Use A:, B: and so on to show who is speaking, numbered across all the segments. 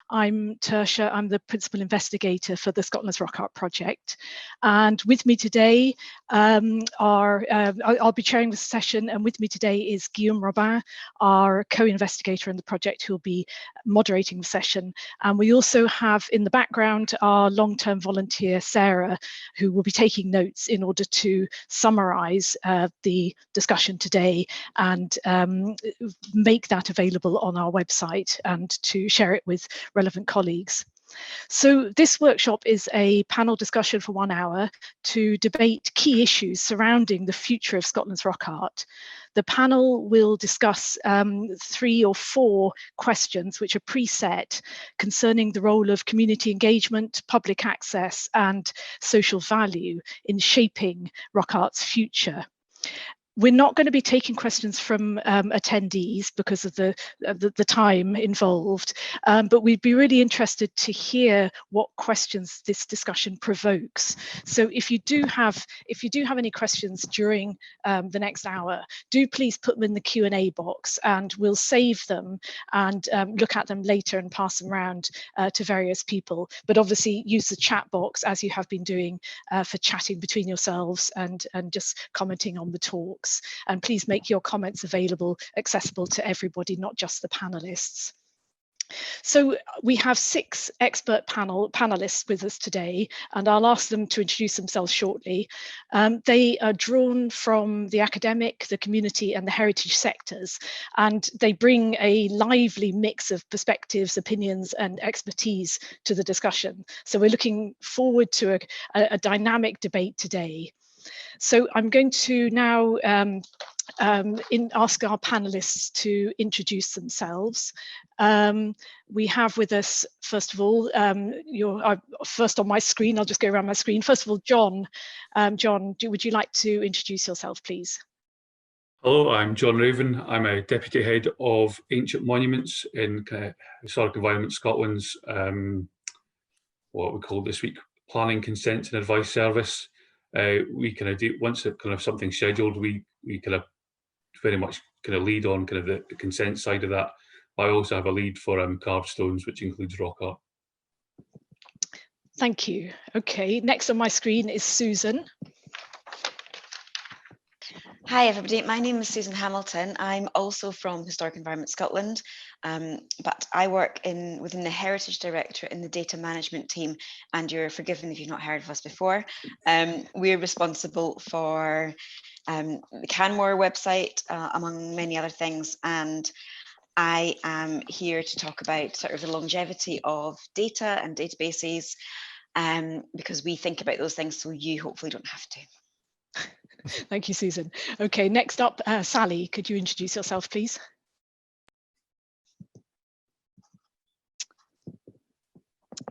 A: I'm Tertia. I'm the principal investigator for the Scotland's Rock Art project. And with me today I'll be chairing the session, and with me today is Guillaume Robin, our co-investigator in the project, who will be moderating the session. And we also have in the background our long-term volunteer, Sarah, who will be taking notes in order to summarise the discussion today and make that available on our website and to share it with relevant colleagues. So this workshop is a panel discussion for 1 hour to debate key issues surrounding the future of Scotland's rock art. The panel will discuss 3 or 4 questions which are preset concerning the role of community engagement, public access and social value in shaping rock art's future. We're not going to be taking questions from attendees because of the time involved, but we'd be really interested to hear what questions this discussion provokes. So if you do have any questions during the next hour, do please put them in the Q&A box, and we'll save them and look at them later and pass them around to various people. But obviously use the chat box as you have been doing for chatting between yourselves and just commenting on the talks. And please make your comments accessible to everybody, not just the panelists. So we have 6 expert panelists with us today, and I'll ask them to introduce themselves shortly. They are drawn from the academic, the community and the heritage sectors, and they bring a lively mix of perspectives, opinions and expertise to the discussion. So we're looking forward to a dynamic debate today. So I'm going to now ask our panelists to introduce themselves. We have with us, first of all, first on my screen, I'll just go around my screen. First of all, John. John, would you like to introduce yourself, please?
B: Hello, I'm John Raven. I'm a Deputy Head of Ancient Monuments in Historic Environment Scotland's, what we call this week, Planning, Consent and Advice Service. We kind of do, once something's scheduled, we kind of very much lead on the consent side of that. I also have a lead for carved stones, which includes rock art.
A: Thank you. Okay, next on my screen is Susan.
C: Hi everybody, my name is Susan Hamilton. I'm also from Historic Environment Scotland, but I work within the Heritage Directorate in the data management team, and you're forgiven if you've not heard of us before. We're responsible for the Canmore website, among many other things, and I am here to talk about sort of the longevity of data and databases, because we think about those things so you hopefully don't have to.
A: Thank you, Susan. Okay, next up, Sally, could you introduce yourself, please?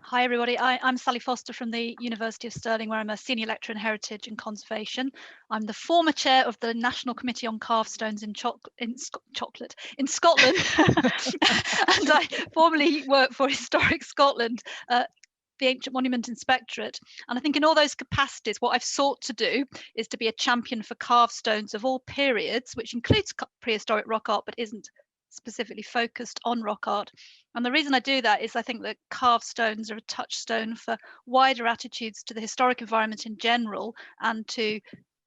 D: Hi everybody, I'm Sally Foster from the University of Stirling, where I'm a senior lecturer in heritage and conservation. I'm the former chair of the National Committee on Carved Stones in Scotland, and I formerly worked for Historic Scotland, the Ancient Monument Inspectorate. And I think in all those capacities, what I've sought to do is to be a champion for carved stones of all periods, which includes prehistoric rock art, but isn't specifically focused on rock art. And the reason I do that is I think that carved stones are a touchstone for wider attitudes to the historic environment in general and to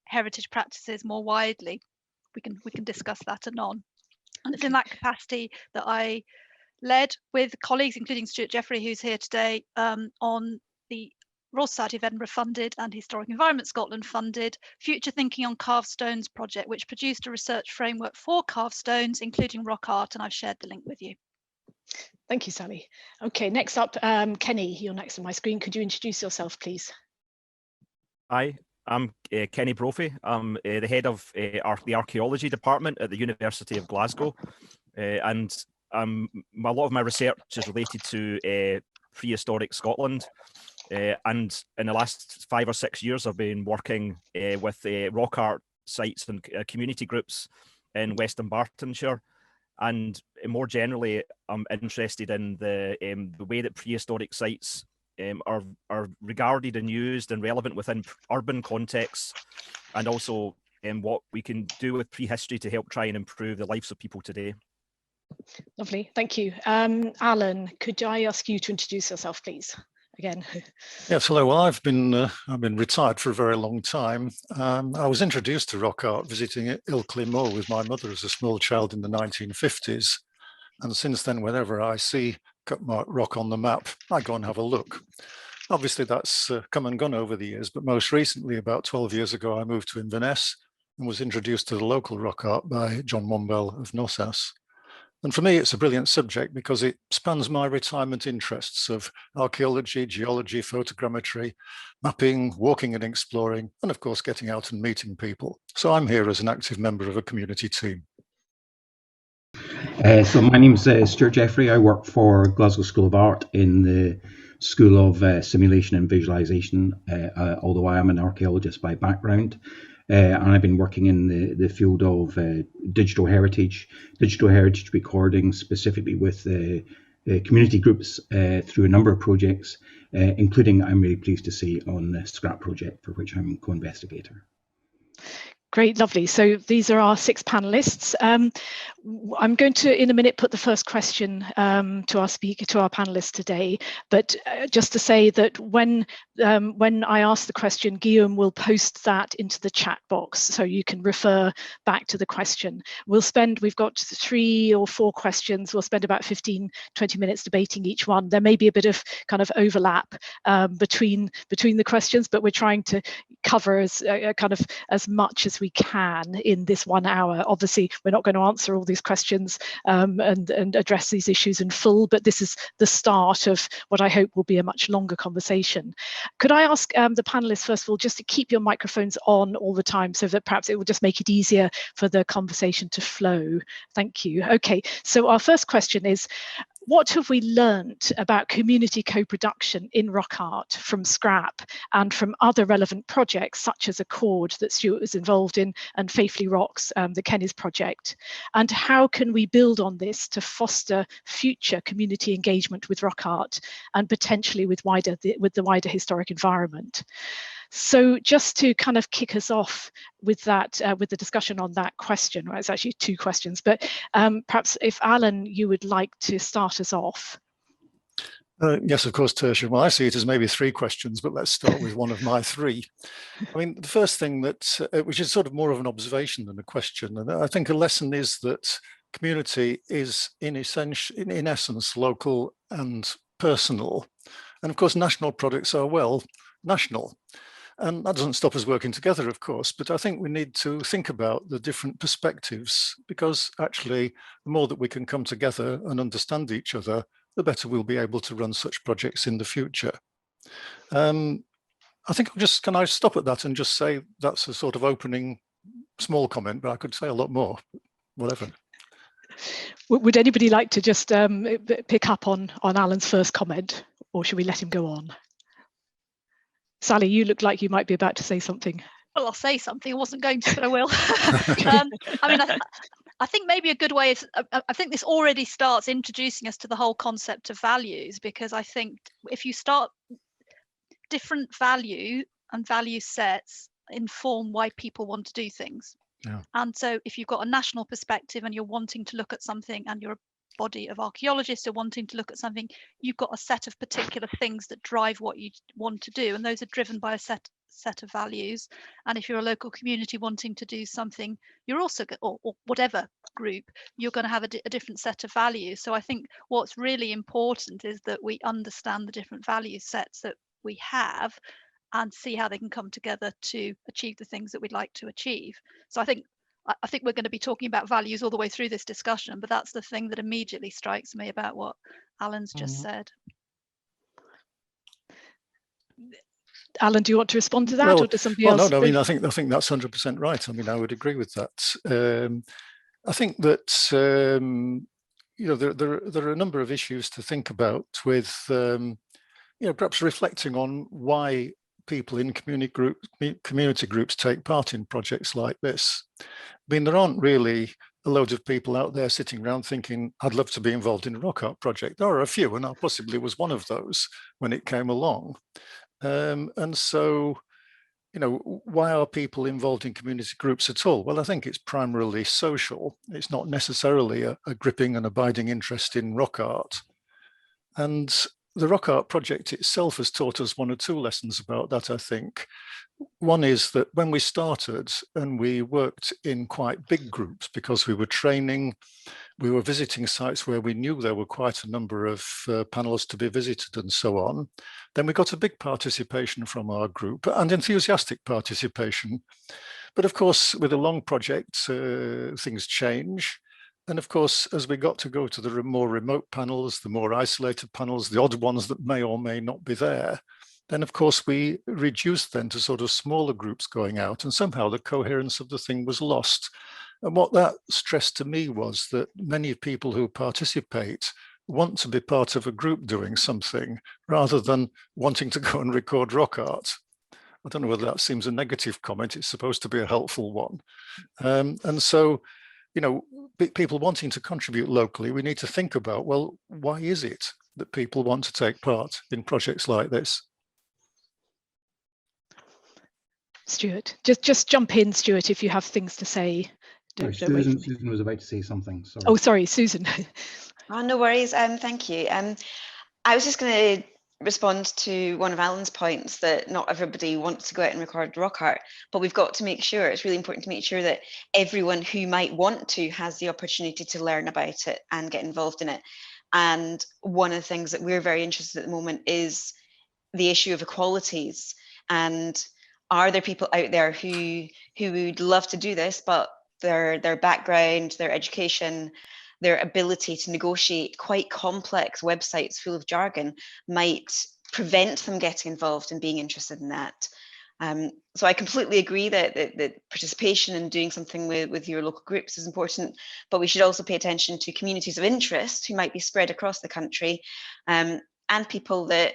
D: heritage practices more widely. We can discuss that anon. And it's in that capacity that I led with colleagues, including Stuart Jeffrey, who's here today, on the Royal Society of Edinburgh funded and Historic Environment Scotland funded Future Thinking on Carved Stones project, which produced a research framework for carved stones, including rock art, and I've shared the link with you.
A: Thank you, Sally. Okay, next up, Kenny, you're next on my screen. Could you introduce yourself, please?
E: Hi, I'm Kenny Brophy. I'm the head of the archaeology department at the University of Glasgow, and a lot of my research is related to prehistoric Scotland, and in the last 5 or 6 years I've been working with rock art sites and community groups in Western Bartonshire, and more generally I'm interested in the way that prehistoric sites are regarded and used and relevant within urban contexts, and also what we can do with prehistory to help try and improve the lives of people today.
A: Lovely, thank you. Alan, could I ask you to introduce yourself, please? Again.
F: Yes, hello. Well, I've been retired for a very long time. I was introduced to rock art visiting Ilkley Moor with my mother as a small child in the 1950s. And since then, whenever I see Cutmark Rock on the map, I go and have a look. Obviously, that's come and gone over the years, but most recently, about 12 years ago, I moved to Inverness and was introduced to the local rock art by John Mumbell of NOSAS. And for me, it's a brilliant subject because it spans my retirement interests of archaeology, geology, photogrammetry, mapping, walking and exploring, and of course, getting out and meeting people. So I'm here as an active member of a community team.
G: So my name's Stuart Jeffrey. I work for Glasgow School of Art in the School of Simulation and Visualization, although I am an archaeologist by background. And I've been working in the field of digital heritage recording, specifically with community groups through a number of projects, including, I'm really pleased to see, on the Scrap project, for which I'm co-investigator.
A: Great, lovely. So these are our 6 panelists. I'm going to, in a minute, put the first question to our panelists today. But just to say that when I ask the question, Guillaume will post that into the chat box, so you can refer back to the question. We've got 3 or 4 questions. We'll spend about 15, 20 minutes debating each one. There may be a bit of kind of overlap between the questions, but we're trying to cover as much as we can in this 1 hour. Obviously, we're not going to answer all these questions and address these issues in full, but this is the start of what I hope will be a much longer conversation. Could I ask the panelists, first of all, just to keep your microphones on all the time so that perhaps it will just make it easier for the conversation to flow? Thank you. Okay, so our first question is, what have we learnt about community co-production in rock art from Scrap and from other relevant projects such as Accord that Stuart was involved in and Faithfully Rocks, the Kenny's project? And how can we build on this to foster future community engagement with rock art and potentially with the wider historic environment? So just to kind of kick us off with that, with the discussion on that question, right, it's actually 2 questions, but perhaps if Alan, you would like to start us off.
F: Yes, of course, Tertia. Well, I see it as maybe 3 questions, but let's start with one of my 3. I mean, the first thing that, which is sort of more of an observation than a question, and I think a lesson is that community is in essence local and personal. And of course, national products are, well, national. And that doesn't stop us working together, of course, but I think we need to think about the different perspectives, because actually, the more that we can come together and understand each other, the better we'll be able to run such projects in the future. I think can I stop at that and just say that's a sort of opening small comment, but I could say a lot more, whatever.
A: Would anybody like to just pick up on Alan's first comment, or should we let him go on? Sally, you look like you might be about to say something.
D: Well, I'll say something. I wasn't going to, but I will. I mean, I think maybe a good way is, I think this already starts introducing us to the whole concept of values, because I think if you start, different value and value sets inform why people want to do things.
F: Yeah.
D: And so if you've got a national perspective and you're wanting to look at something, and you're a body of archaeologists are wanting to look at something, you've got a set of particular things that drive what you want to do, and those are driven by a set of values. And if you're a local community wanting to do something, you're also, or whatever group, you're going to have a different set of values. So I think what's really important is that we understand the different value sets that we have and see how they can come together to achieve the things that we'd like to achieve. So I think we're going to be talking about values all the way through this discussion, but that's the thing that immediately strikes me about what Alan's just said.
A: Alan, do you want to respond to that, or does somebody else?
F: No, I mean, I think that's 100% right. I mean, I would agree with that. I think that there are a number of issues to think about with perhaps reflecting on why people in community groups take part in projects like this. I mean, there aren't really a load of people out there sitting around thinking, I'd love to be involved in a rock art project. There are a few, and I possibly was one of those when it came along. And so you know, why are people involved in community groups at all? Well, I think it's primarily social. It's not necessarily a gripping and abiding interest in rock art. And the rock art project itself has taught us one or two lessons about that, I think. One is that when we started and we worked in quite big groups because we were training, we were visiting sites where we knew there were quite a number of panels to be visited and so on. Then we got a big participation from our group and enthusiastic participation. But of course, with a long project, things change. And of course, as we got to go to the more remote panels, the more isolated panels, the odd ones that may or may not be there, then of course we reduced then to sort of smaller groups going out, and somehow the coherence of the thing was lost. And what that stressed to me was that many people who participate want to be part of a group doing something rather than wanting to go and record rock art. I don't know whether that seems a negative comment. It's supposed to be a helpful one. And so, you know, people wanting to contribute locally, we need to think about, well, why is it that people want to take part in projects like this?
A: Stuart, just jump in, Stuart, if you have things to say.
G: Sorry, Susan was about to say something. Sorry.
A: Oh, sorry, Susan.
C: Oh, no worries. Thank you. I was just going to respond to one of Alan's points that not everybody wants to go out and record rock art, but we've got to make sure, it's really important to make sure that everyone who might want to has the opportunity to learn about it and get involved in it. And one of the things that we're very interested in at the moment is the issue of equalities. And are there people out there who would love to do this, but their background, their education, their ability to negotiate quite complex websites full of jargon might prevent them getting involved and being interested in that. So I completely agree that participation and doing something with your local groups is important, but we should also pay attention to communities of interest who might be spread across the country, and people that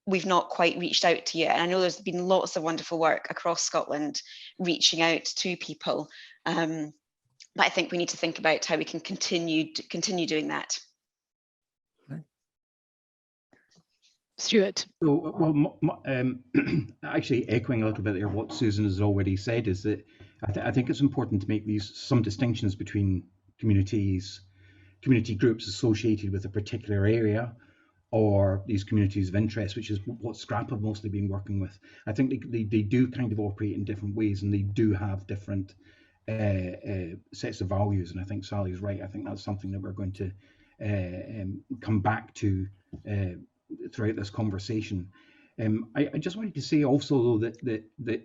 C: we've not quite reached out to yet. And I know there's been lots of wonderful work across Scotland reaching out to people. But I think we need to think about how we can continue doing that.
A: Stuart.
G: So, well, actually echoing a little bit there what Susan has already said is that I think it's important to make some distinctions between community groups associated with a particular area or these communities of interest, which is what Scrap have mostly been working with. I think they do kind of operate in different ways, and they do have different sets of values. And I think Sally's right. I think that's something that we're going to come back to throughout this conversation. I just wanted to say also, though, that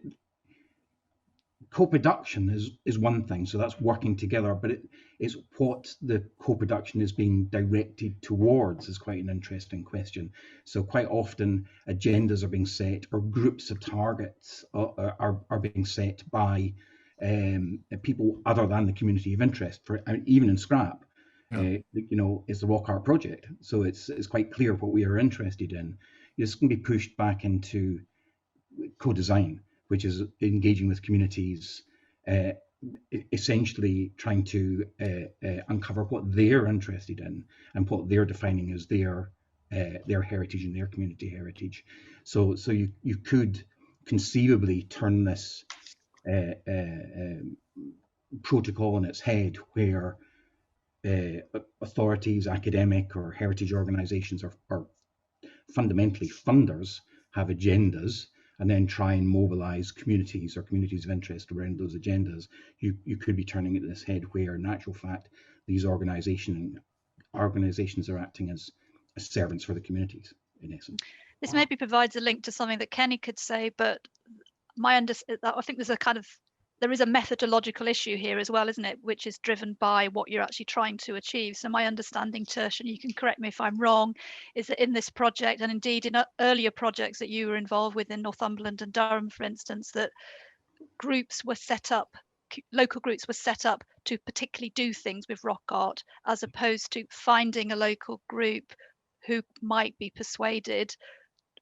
G: co-production is one thing, so that's working together, but it's what the co-production is being directed towards is quite an interesting question. So quite often agendas are being set, or groups of targets are being set by people other than the community of interest. For even in Scrap, you know, it's the rock art project, so it's quite clear what we are interested in. It's going to be pushed back into co-design, which is engaging with communities, essentially trying to uncover what they're interested in and what they're defining as their heritage and their community heritage. So you could conceivably turn this protocol on its head, where authorities, academic or heritage organizations are fundamentally funders, have agendas, and then try and mobilize communities or communities of interest around those agendas. You could be turning it in this head where, in actual fact, these organizations are acting as servants for the communities, in essence.
D: This maybe provides a link to something that Kenny could say, but I think there is a methodological issue here as well, isn't it, which is driven by what you're actually trying to achieve. So my understanding, Tersh, and you can correct me if I'm wrong, is that in this project, and indeed in earlier projects that you were involved with in Northumberland and Durham, for instance, that groups were set up, local groups were set up to particularly do things with rock art, as opposed to finding a local group who might be persuaded,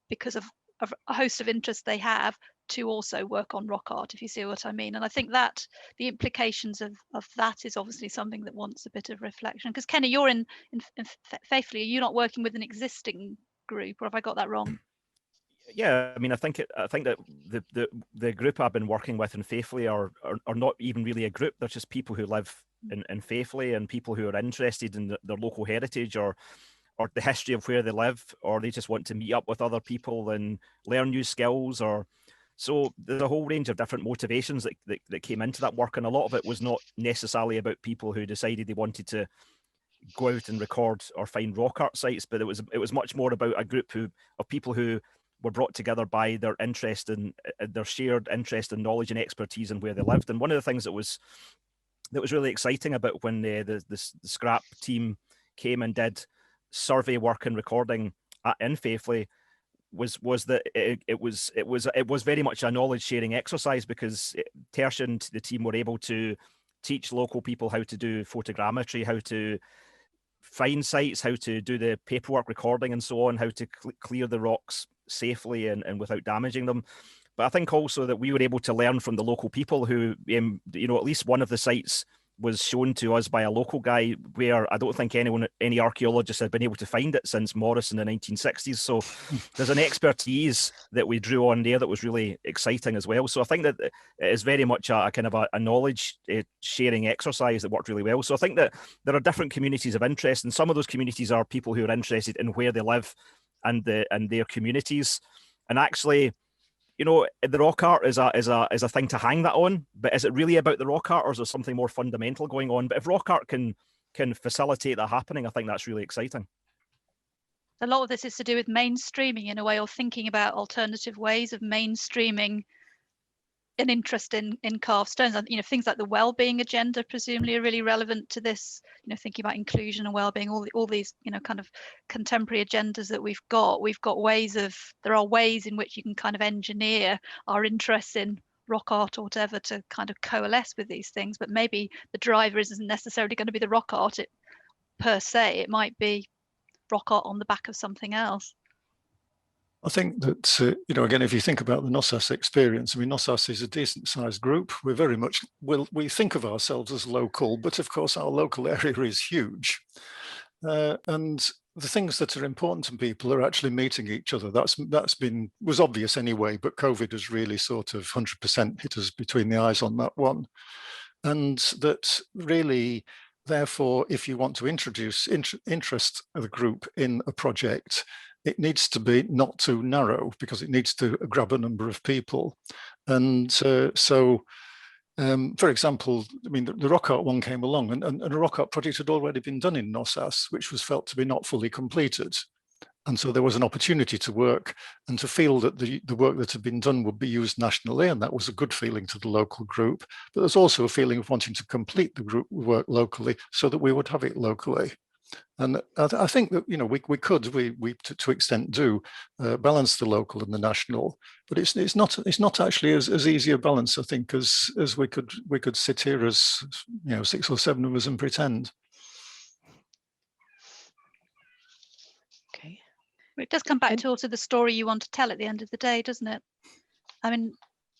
D: because of a host of interests they have, to also work on rock art, if you see what I mean. And I think that the implications of that is obviously something that wants a bit of reflection. Because Kenny, you're in Faithfully, are you not working with an existing group, or have I got that wrong?
E: Yeah, I mean, I think that the group I've been working with in Faithfully are not even really a group. They're just people who live in Faithfully, and people who are interested in their local heritage or the history of where they live, or they just want to meet up with other people and learn new skills. Or so there's a whole range of different motivations that came into that work, and a lot of it was not necessarily about people who decided they wanted to go out and record or find rock art sites, but it was much more about a group of people who were brought together by their interest in their shared interest and knowledge and expertise in where they lived. And one of the things that was really exciting about when the Scrap team came and did survey work and recording in Faithfully was that it was very much a knowledge sharing exercise, because Tertian and the team were able to teach local people how to do photogrammetry, how to find sites, how to do the paperwork recording and so on, how to clear the rocks safely and without damaging them. But I think also that we were able to learn from the local people who, at least one of the sites was shown to us by a local guy where I don't think any archaeologist had been able to find it since Morris in the 1960s. So there's an expertise that we drew on there that was really exciting as well. So I think that it is very much a kind of a knowledge sharing exercise that worked really well. So I think that there are different communities of interest, and some of those communities are people who are interested in where they live and their communities. And actually, the rock art is a thing to hang that on, but is it really about the rock art, or is there something more fundamental going on? But if rock art can facilitate that happening, I think that's really exciting.
D: A lot of this is to do with mainstreaming in a way, or thinking about alternative ways of mainstreaming an interest in carved stones. And things like the well-being agenda presumably are really relevant to this. Thinking about inclusion and well-being, all these kind of contemporary agendas that we've got there are ways in which you can kind of engineer our interests in rock art or whatever to kind of coalesce with these things. But maybe the driver isn't necessarily going to be the rock art per se. It might be rock art on the back of something else.
F: I think that, again, if you think about the NOSAS experience, I mean, NOSAS is a decent sized group. We're very much, we think of ourselves as local, but of course our local area is huge. And the things that are important to people are actually meeting each other. Was obvious anyway, but COVID has really sort of 100% hit us between the eyes on that one. And that really, therefore, if you want to introduce interest of the group in a project, it needs to be not too narrow, because it needs to grab a number of people. And for example, I mean, the rock art one came along, and a rock art project had already been done in NOSAS, which was felt to be not fully completed. And so there was an opportunity to work and to feel that the work that had been done would be used nationally, and that was a good feeling to the local group. But there's also a feeling of wanting to complete the group work locally so that we would have it locally. And I think that we could to extent do balance the local and the national, but it's not actually as easy a balance, I think, as we could sit here as 6 or 7 of us and pretend.
A: Okay.
D: It does come back to also the story you want to tell at the end of the day, doesn't it? I mean,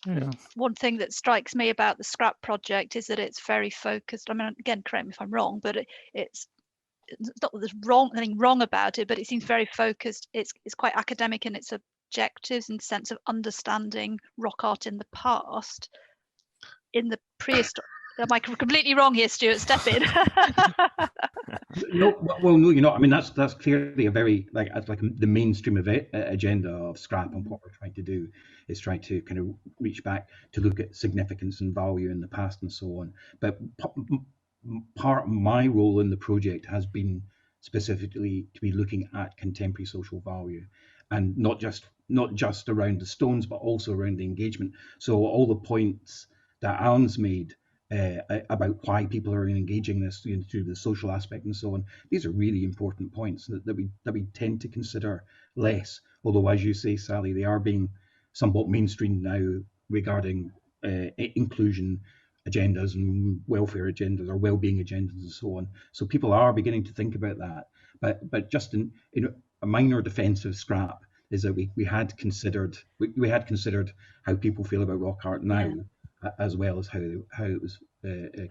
D: yeah. One thing that strikes me about the Scrap project is that it's very focused. I mean, again, correct me if I'm wrong, but it's not that there's anything wrong about it, but it seems very focused. It's quite academic in its objectives and sense of understanding rock art in the past, in the prehistoric. Am I completely wrong here, Stuart? Step in.
G: No, I mean, that's clearly a very like the mainstream agenda of Scrap, and what we're trying to do is try to kind of reach back to look at significance and value in the past and so on. But part of my role in the project has been specifically to be looking at contemporary social value, and not just around the stones, but also around the engagement. So all the points that Alan's made about why people are engaging this through the social aspect and so on, these are really important points that we tend to consider less. Although, as you say, Sally, they are being somewhat mainstreamed now regarding inclusion agendas and welfare agendas or well-being agendas and so on. So people are beginning to think about that. But just in a minor defence of Scrap is that we had considered how people feel about rock art now, as well as how it was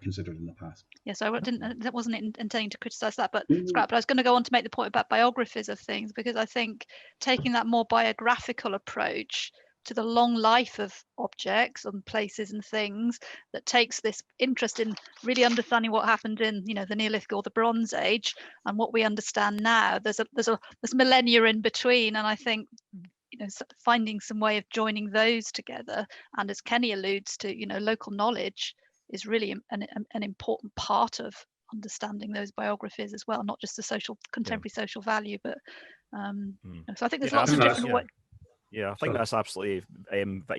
G: considered in the past.
D: Yeah, so that wasn't intending to criticise that, but Scrap. But I was going to go on to make the point about biographies of things, because I think taking that more biographical approach to the long life of objects and places and things, that takes this interest in really understanding what happened in, you know, the Neolithic or the Bronze Age and what we understand now. There's millennia in between, and I think, you know, finding some way of joining those together, and as Kenny alludes to, you know, local knowledge is really an important part of understanding those biographies as well, not just the contemporary social value, but so I think there's lots of different ways.
E: Yeah, I think that's absolutely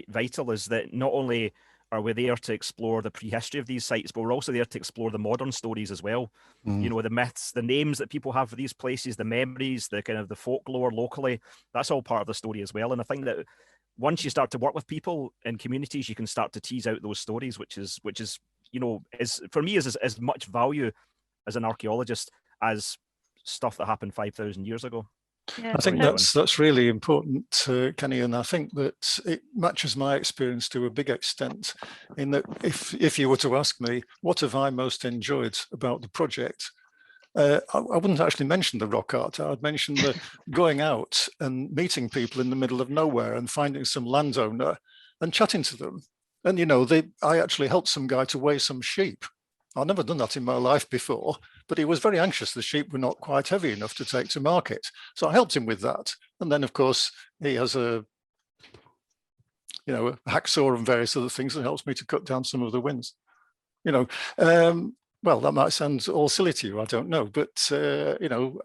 E: vital, is that not only are we there to explore the prehistory of these sites, but we're also there to explore the modern stories as well. You know, the myths, the names that people have for these places, the memories, the kind of the folklore locally, that's all part of the story as well. And I think that once you start to work with people in communities, you can start to tease out those stories, which is, you know, is for me is as much value as an archaeologist as stuff that happened 5,000 years ago.
D: Yeah,
F: I think that's really important, Kenny, and I think that it matches my experience to a big extent, in that if you were to ask me, what have I most enjoyed about the project, I wouldn't actually mention the rock art. I'd mention the going out and meeting people in the middle of nowhere and finding some landowner and chatting to them. And, you know, I actually helped some guy to weigh some sheep. I've never done that in my life before, but he was very anxious. The sheep were not quite heavy enough to take to market. So I helped him with that. And then, of course, he has a hacksaw and various other things that helps me to cut down some of the winds. You know, well, that might sound all silly to you, I don't know, but, you know,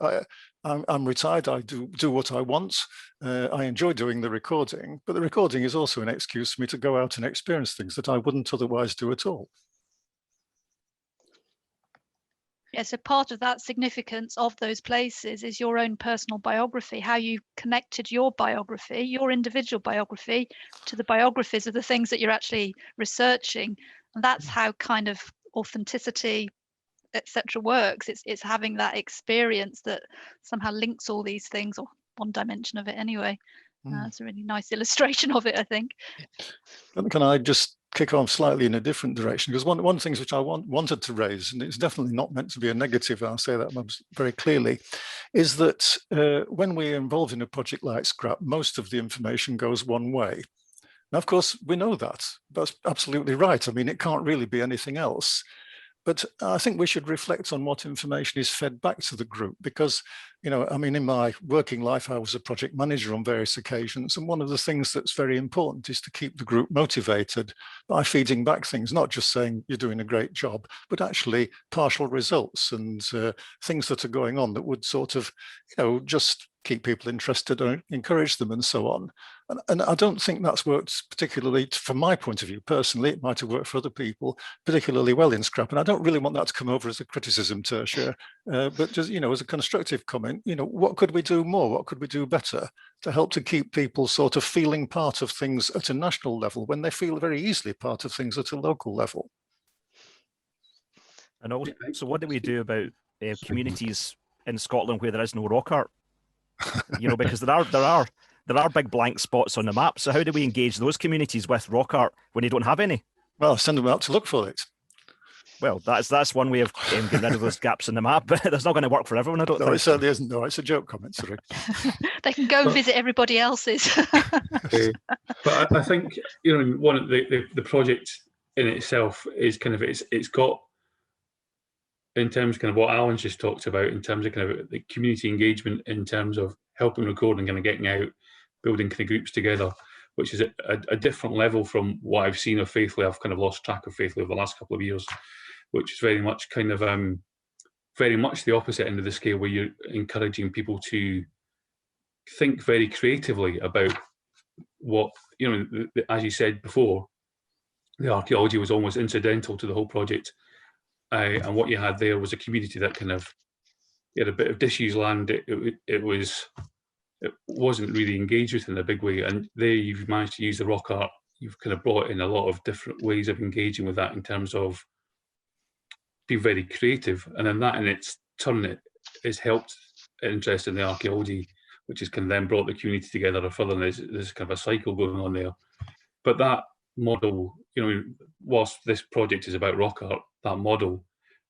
F: I'm retired, I do what I want. I enjoy doing the recording, but the recording is also an excuse for me to go out and experience things that I wouldn't otherwise do at all.
D: Yeah, so part of that significance of those places is your own personal biography, how you connected your biography, your individual biography, to the biographies of the things that you're actually researching. And that's how kind of authenticity, etc. works. It's having that experience that somehow links all these things, or one dimension of it anyway. It's a really nice illustration of it, I think.
F: Can I just kick off slightly in a different direction? Because one of the things which I wanted to raise, and it's definitely not meant to be a negative, I'll say that very clearly, is that when we're involved in a project like Scrap, most of the information goes one way. Now, of course, we know that. That's absolutely right. I mean, it can't really be anything else. But I think we should reflect on what information is fed back to the group, because, you know, I mean, in my working life, I was a project manager on various occasions. And one of the things that's very important is to keep the group motivated by feeding back things, not just saying you're doing a great job, but actually partial results and things that are going on that would sort of, you know, just keep people interested or encourage them and so on. And I don't think that's worked particularly, from my point of view, personally. It might have worked for other people particularly well in Scrap. And I don't really want that to come over as a criticism, Tertia, but just, you know, as a constructive comment, you know, what could we do more? What could we do better to help to keep people sort of feeling part of things at a national level when they feel very easily part of things at a local level?
E: And also, so what do we do about communities in Scotland where there is no rock art? You know, because there are big blank spots on the map. So how do we engage those communities with rock art when they don't have any?
F: Well, send them out to look for it.
E: Well, that's one way of getting rid of those gaps in the map, but that's not going to work for everyone, I don't think.
F: No, it certainly isn't. No, it's a joke comment, sorry.
D: They can go and visit everybody else's.
B: But I think, you know, one of the project in itself is kind of, it's got, in terms of kind of what Alan's just talked about, in terms of kind of the community engagement, in terms of helping record and kind of getting out, building kind of groups together, which is a different level from what I've seen of Faithfully. I've kind of lost track of Faithfully over the last couple of years, which is very much kind of very much the opposite end of the scale, where you're encouraging people to think very creatively about what, you know, as you said before, the archaeology was almost incidental to the whole project. And what you had there was a community that kind of, you had a bit of disused land. It wasn't really engaged with in a big way. And there you've managed to use the rock art. You've kind of brought in a lot of different ways of engaging with that in terms of being very creative. And then that in its turn has helped interest in the archaeology, which has kind of then brought the community together further. And there's kind of a cycle going on there. But that model, whilst this project is about rock art, that model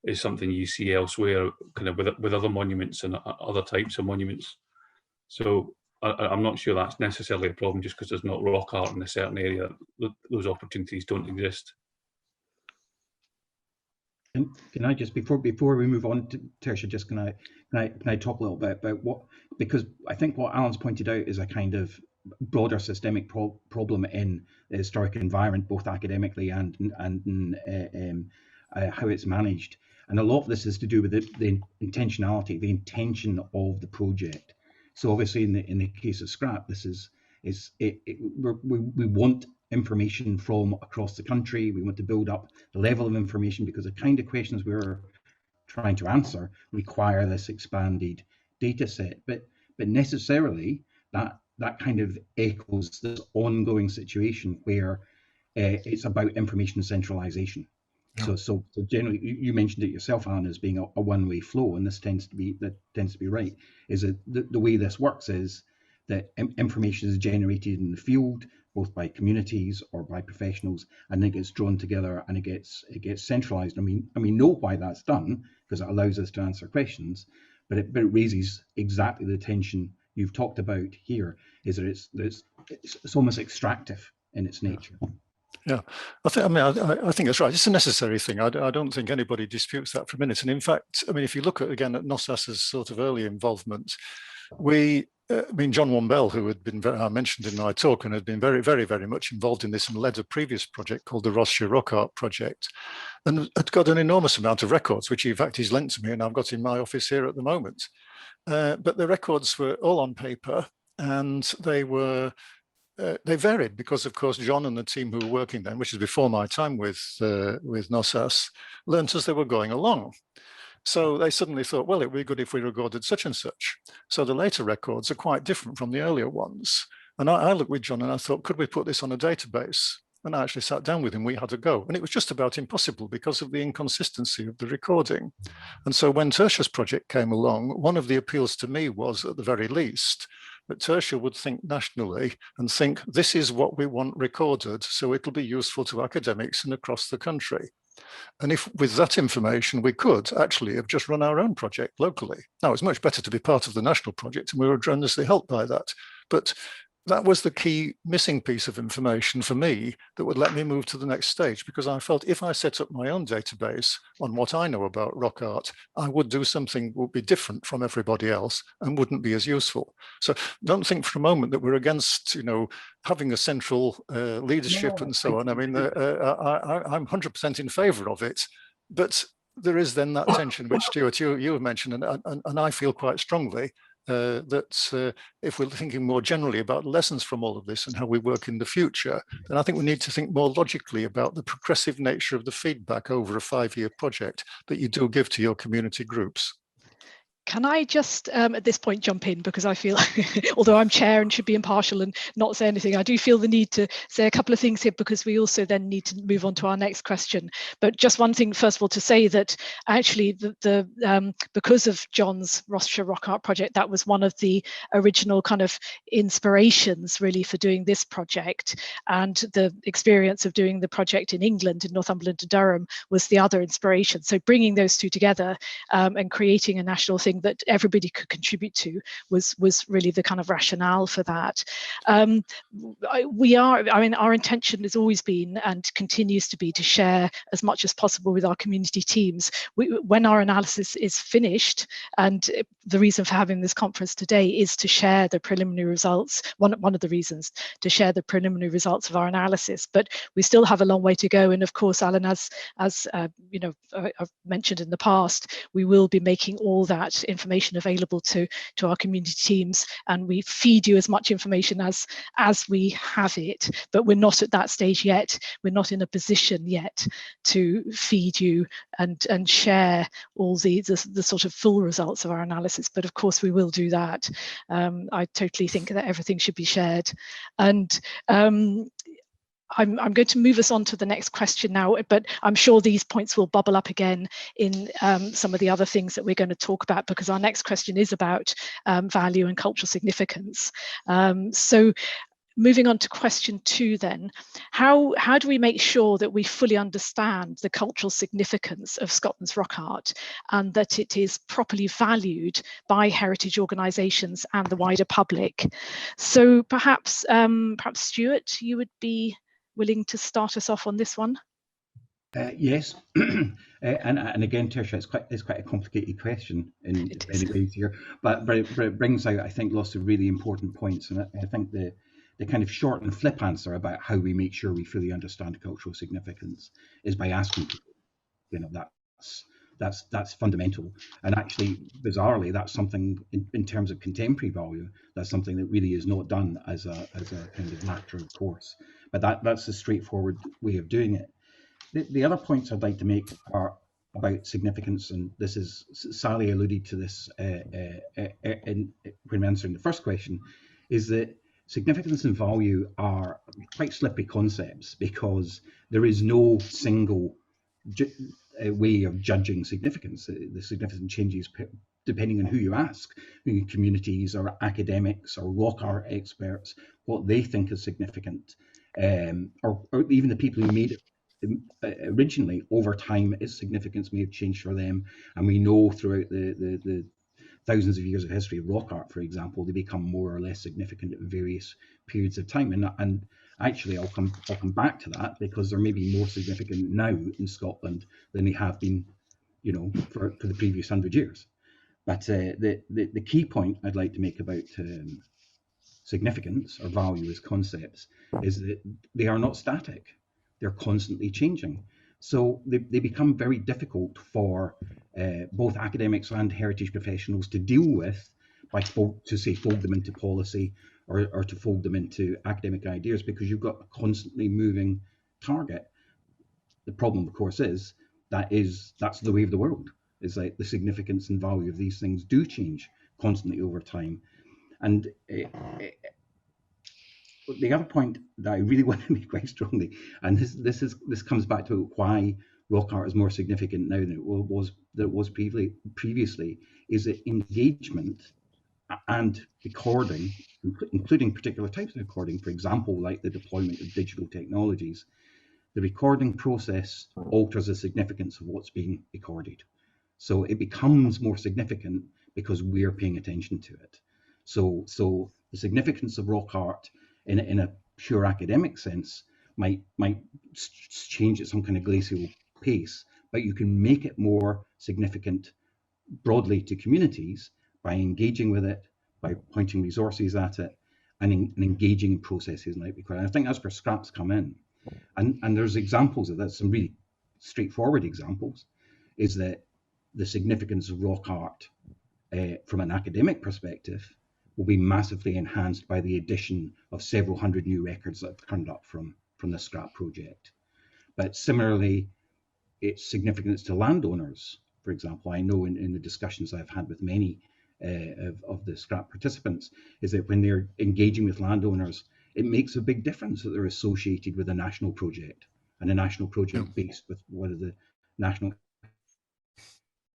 B: is something you see elsewhere, kind of with other monuments and other types of monuments. So I'm not sure that's necessarily a problem just because there's not rock art in a certain area. Those opportunities don't exist.
G: Can I just, before we move on to Tertia, just can I talk a little bit about because I think what Alan's pointed out is a kind of broader systemic problem in the historic environment, both academically and how it's managed. And a lot of this is to do with the intentionality, the intention of the project. So obviously in the case of Scrap, this we want information from across the country. We want to build up the level of information because the kind of questions we're trying to answer require this expanded data set. But necessarily that kind of echoes this ongoing situation where it's about information centralization. Yeah. So generally, you mentioned it yourself, Alan, as being a one-way flow, and this tends to be right. Is that the way this works is that information is generated in the field, both by communities or by professionals, and then it gets drawn together and it gets centralized. I mean, know why that's done because it allows us to answer questions, but it raises exactly the tension you've talked about here. Is that it's almost extractive in its nature.
F: Yeah, I think that's right. It's a necessary thing. I don't think anybody disputes that for a minute. And in fact, if you look at NOSAS's sort of early involvement, John Wombell, who had been mentioned in my talk and had been very, very, very much involved in this and led a previous project called the Rothschild Rock Art Project, and had got an enormous amount of records, which in fact he's lent to me and I've got in my office here at the moment. But the records were all on paper, and they varied because, of course, John and the team who were working then, which is before my time with NOSAS, learnt as they were going along. So they suddenly thought, well, it would be good if we recorded such and such. So the later records are quite different from the earlier ones. And I looked with John and I thought, could we put this on a database? And I actually sat down with him, we had a go. And it was just about impossible because of the inconsistency of the recording. And so when Tertia's project came along, one of the appeals to me was, at the very least, that Tertia would think nationally and think, this is what we want recorded, so it'll be useful to academics and across the country. And if with that information, we could actually have just run our own project locally. Now, it's much better to be part of the national project, and we were tremendously helped by that. But that was the key missing piece of information for me that would let me move to the next stage, because I felt if I set up my own database on what I know about rock art, I would do something that would be different from everybody else and wouldn't be as useful. So don't think for a moment that we're against, having a central leadership and so on. I'm 100% in favor of it, but there is then that tension which Stuart, you have mentioned, and I feel quite strongly that if we're thinking more generally about lessons from all of this and how we work in the future, then I think we need to think more logically about the progressive nature of the feedback over a 5-year project that you do give to your community groups.
A: Can I just at this point jump in, because I feel, although I'm chair and should be impartial and not say anything, I do feel the need to say a couple of things here, because we also then need to move on to our next question. But just one thing, first of all, to say that actually because of John's Rothschild Rock Art project, that was one of the original kind of inspirations really for doing this project, and the experience of doing the project in England, in Northumberland and Durham, was the other inspiration. So bringing those two together and creating a national thing that everybody could contribute to was really the kind of rationale for that. Our intention has always been and continues to be to share as much as possible with our community teams. When our analysis is finished, and the reason for having this conference today is to share the preliminary results, one of the reasons to share the preliminary results of our analysis, but we still have a long way to go. And of course, Alan, as I've mentioned in the past, we will be making all that information available to our community teams, and we feed you as much information as we have it, but we're not at that stage yet. We're not in a position yet to feed you and share all the sort of full results of our analysis, but of course we will do that. I totally think that everything should be shared. And I'm going to move us on to the next question now, but I'm sure these points will bubble up again in some of the other things that we're going to talk about, because our next question is about value and cultural significance. So moving on to question 2 then, how do we make sure that we fully understand the cultural significance of Scotland's rock art and that it is properly valued by heritage organisations and the wider public? So perhaps Stuart, you would be willing to start us off on this one?
G: Yes, and again, Tertia, it's quite a complicated question in many ways here, but it brings out, I think, lots of really important points, and I think the kind of short and flip answer about how we make sure we fully understand cultural significance is by asking people. You know, that's fundamental, and actually, bizarrely, that's something in terms of contemporary value. That's something that really is not done as a kind of matter of course. But that's a straightforward way of doing it. The other points I'd like to make are about significance, and this is Sally alluded to this when answering the first question, is that significance and value are quite slippery concepts because there is no single way of judging significance. The significance changes depending on who you ask, communities or academics or rock art experts, what they think is significant, or even the people who made it originally. Over time, its significance may have changed for them, and we know throughout the thousands of years of history of rock art, for example, they become more or less significant at various periods of time. And actually, I'll come back to that, because they're maybe more significant now in Scotland than they have been, you know, for the previous 100 years. But the key point I'd like to make about significance or value as concepts is that they are not static. They're constantly changing. So they become very difficult for both academics and heritage professionals to deal with, by fold them into policy or to fold them into academic ideas, because you've got a constantly moving target. The problem, of course, is that's the way of the world. Is like the significance and value of these things do change constantly over time. And the other point that I really want to make quite strongly, and this comes back to why rock art is more significant now than it was previously, is that engagement and recording, including particular types of recording, for example, like the deployment of digital technologies, the recording process alters the significance of what's being recorded. So it becomes more significant because we're paying attention to it. So the significance of rock art in a pure academic sense might change at some kind of glacial pace, but you can make it more significant broadly to communities by engaging with it, by pointing resources at it, and engaging in processes like recording. I think that's where scraps come in. And there's examples of that, some really straightforward examples, is that the significance of rock art from an academic perspective will be massively enhanced by the addition of several hundred new records that have turned up from the scrap project. But similarly, its significance to landowners, for example, I know in the discussions I've had with many of the scrap participants, is that when they're engaging with landowners, it makes a big difference that they're associated with a national project, and a national project based with one of the national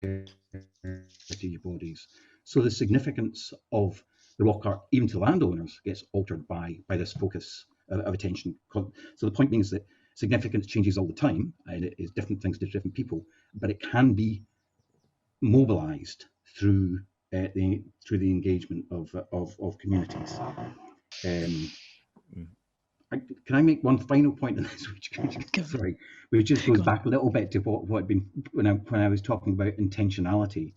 G: heritage bodies. So the significance of the rock art, even to landowners, gets altered by this focus of attention. So the point being is that significance changes all the time, and it is different things to different people, but it can be mobilized through the engagement of communities. Can I make one final point on this, which just goes back a little bit to what had been when I was talking about intentionality,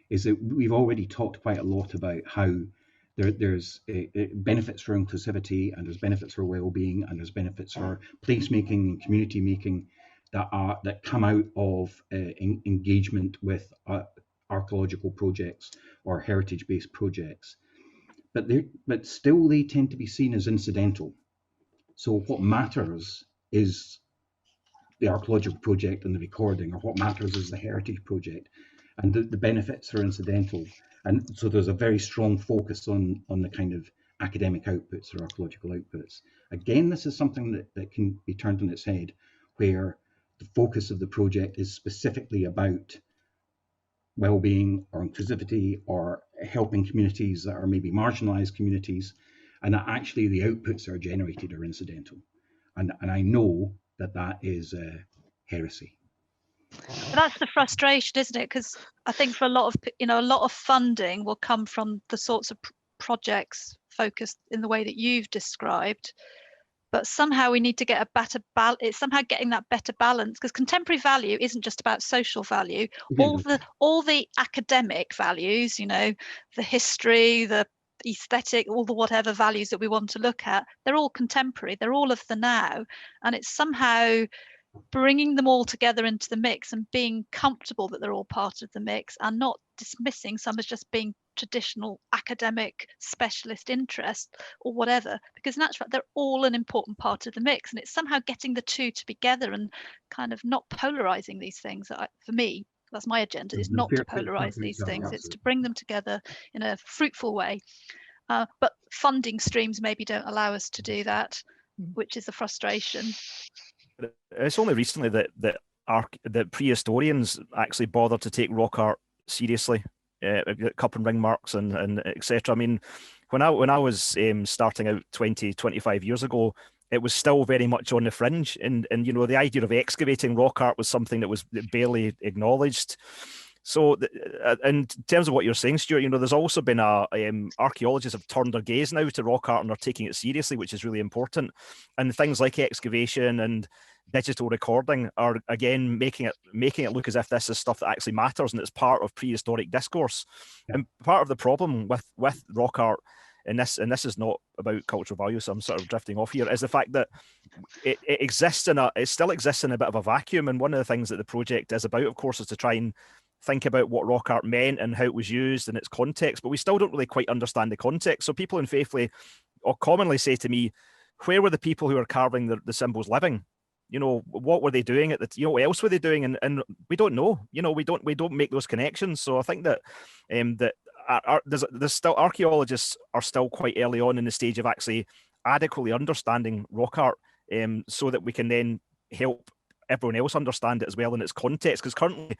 G: is that we've already talked quite a lot about how there's benefits for inclusivity, and there's benefits for well-being, and there's benefits for placemaking and community making that come out of engagement with archaeological projects or heritage-based projects, but still they tend to be seen as incidental. So what matters is the archaeological project and the recording, or what matters is the heritage project, and the benefits are incidental. And so there's a very strong focus on the kind of academic outputs or archaeological outputs. Again, this is something that can be turned on its head, where the focus of the project is specifically about well-being or inclusivity or helping communities that are maybe marginalized communities. and that actually the outputs that are generated are incidental. And I know that that is heresy.
D: But that's the frustration, isn't it? Because I think for a lot of funding will come from the sorts of projects focused in the way that you've described. But somehow we need to get a better balance. It's somehow getting that better balance, because contemporary value isn't just about social value. All the academic values, the history, the aesthetic, all the whatever values that we want to look at, they're all contemporary. They're all of the now, and it's somehow bringing them all together into the mix and being comfortable that they're all part of the mix, and not dismissing some as just being traditional academic specialist interest or whatever, because in actual fact they're all an important part of the mix, and it's somehow getting the two together and kind of not polarizing these things. For me, that's my agenda, is not to polarize these things. It's to bring them together in a fruitful way, but funding streams maybe don't allow us to do that, which is the frustration.
E: It's only recently that prehistorians actually bothered to take rock art seriously, cup and ring marks and etc. I mean, when I was starting out 25 years ago, it was still very much on the fringe, and the idea of excavating rock art was something that was barely acknowledged. So in terms of what you're saying, Stuart, there's also been archaeologists have turned their gaze now to rock art and are taking it seriously, which is really important. And things like excavation and digital recording are again making it look as if this is stuff that actually matters and it's part of prehistoric discourse. Yeah. And part of the problem with rock art, and this is not about cultural value, so I'm sort of drifting off here, is the fact that it still exists in a bit of a vacuum. And one of the things that the project is about, of course, is to try and think about what rock art meant and how it was used in its context, but we still don't really quite understand the context. So people in Faithfully commonly say to me, where were the people who are carving the symbols living? What were they doing what else were they doing? And we don't know. We don't make those connections. So I think that there's still, archaeologists are still quite early on in the stage of actually adequately understanding rock art, so that we can then help everyone else understand it as well in its context. Because currently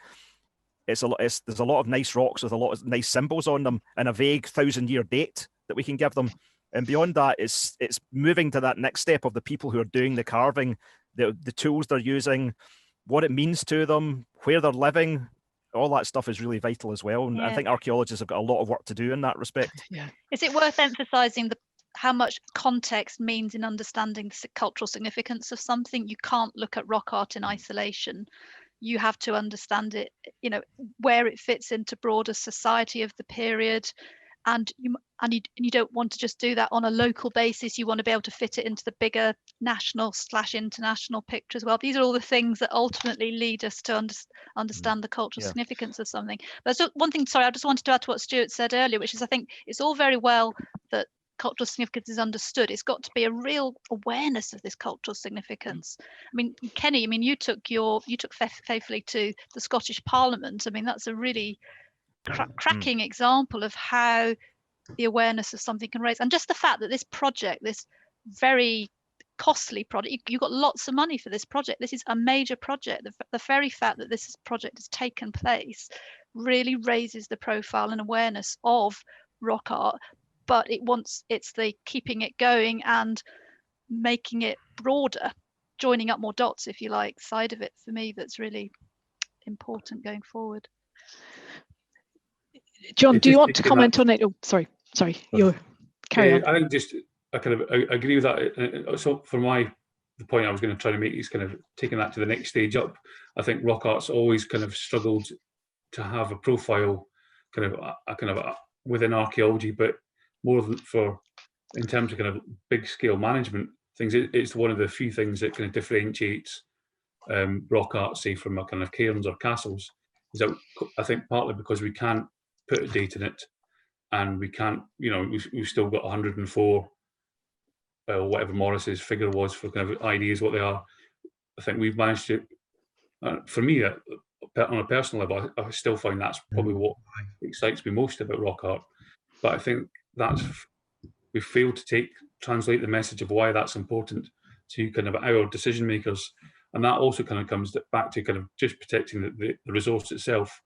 E: there's a lot of nice rocks with a lot of nice symbols on them and a vague 1,000-year date that we can give them. And beyond that, it's moving to that next step of the people who are doing the carving, the tools they're using, what it means to them, where they're living. All that stuff is really vital as well. And I think archaeologists have got a lot of work to do in that respect.
D: Yeah. Is it worth emphasising how much context means in understanding the cultural significance of something? You can't look at rock art in isolation. You have to understand it, where it fits into broader society of the period. And you don't want to just do that on a local basis. You want to be able to fit it into the bigger national/international picture as well. These are all the things that ultimately lead us to understand the cultural significance of something. But there's one thing, sorry, I just wanted to add to what Stuart said earlier, which is I think it's all very well that cultural significance is understood. It's got to be a real awareness of this cultural significance. I mean, Kenny, you took faithfully to the Scottish Parliament. I mean, that's a really cracking example of how the awareness of something can raise, and just the fact that this project, this very costly project, you got lots of money for this project. This is a major project. The very fact that this project has taken place really raises the profile and awareness of rock art. But it's the keeping it going and making it broader, joining up more dots, if you like, side of it for me that's really important going forward.
A: John, do you want to comment on it? Oh, sorry, you carry on.
B: I think I kind of agree with that. So for the point I was going to try to make is kind of taking that to the next stage up. I think rock art's always kind of struggled to have a profile kind of within archaeology, but more than in terms of kind of big scale management things, it's one of the few things that kind of differentiates rock art, say, from a kind of cairns or castles. Is that I think partly because we can't put a date in it, and we can't, we've still got 104, whatever Morris's figure was for kind of ideas what they are. I think we've managed to, for me, on a personal level, I still find that's probably what excites me most about rock art. But I think we've failed to translate the message of why that's important to kind of our decision makers, and that also kind of comes back to kind of just protecting the resource itself,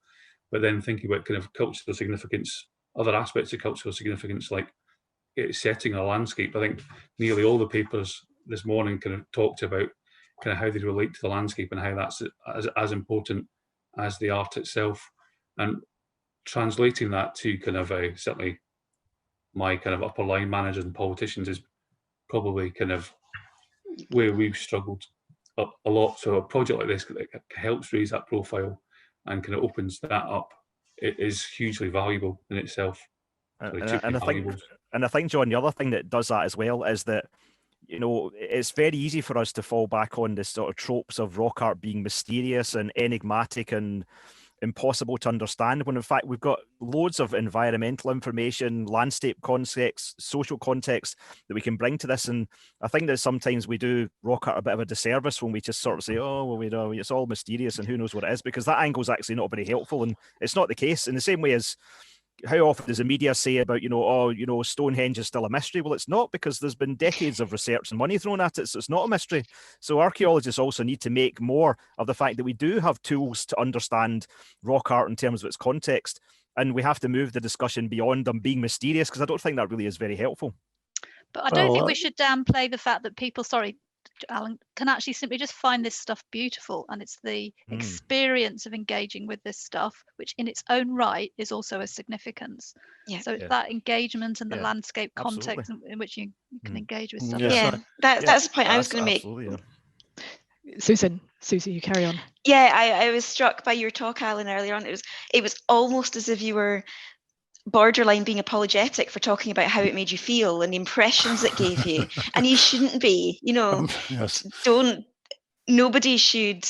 B: but then thinking about kind of cultural significance, other aspects of cultural significance like it's setting a landscape. I think nearly all the papers this morning kind of talked about kind of how they relate to the landscape and how that's as important as the art itself. And translating that to kind of certainly my kind of upper line managers and politicians is probably kind of where we've struggled a lot. So a project like this that helps raise that profile and kind of opens that up, it is hugely valuable in itself.
E: And I think, John, the other thing that does that as well is that, you know, it's very easy for us to fall back on this sort of tropes of rock art being mysterious and enigmatic and impossible to understand, when in fact we've got loads of environmental information, landscape context, social context that we can bring to this. And I think that sometimes we do rock art a bit of a disservice when we just sort of say, oh, well, we know it's all mysterious and who knows what it is, because that angle is actually not very helpful. And it's not the case. In the same way as how often does the media say about, you know, oh, you know, Stonehenge is still a mystery? Well, it's not, because there's been decades of research and money thrown at it, so it's not a mystery. So archaeologists also need to make more of the fact that we do have tools to understand rock art in terms of its context, and we have to move the discussion beyond them being mysterious, because I don't think that really is very helpful.
D: But I don't think we should downplay the fact that people, sorry, Alan, can actually simply just find this stuff beautiful, and it's the experience of engaging with this stuff, which in its own right is also a significance. So it's that engagement and the landscape context in which you can engage with stuff.
C: That's the point I was going to make.
A: Susie, you carry on.
C: I was struck by your talk, Alan, earlier on. It was almost as if you were borderline being apologetic for talking about how it made you feel and the impressions it gave you. And you shouldn't be, you know, nobody should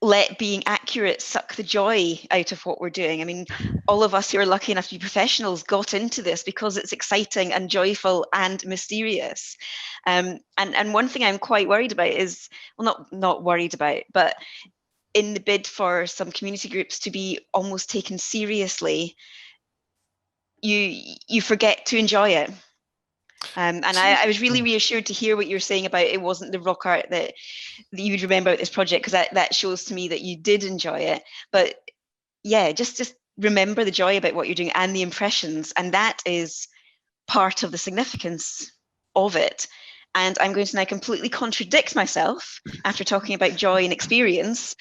C: let being accurate suck the joy out of what we're doing. I mean, all of us who are lucky enough to be professionals got into this because it's exciting and joyful and mysterious. And one thing I'm quite worried about is, well, not worried about, but in the bid for some community groups to be almost taken seriously, you forget to enjoy it. And I was really reassured to hear what you're saying about it wasn't the rock art that you would remember about this project, because that shows to me that you did enjoy it. But yeah, just remember the joy about what you're doing and the impressions, and that is part of the significance of it. And I'm going to now completely contradict myself after talking about joy and experience,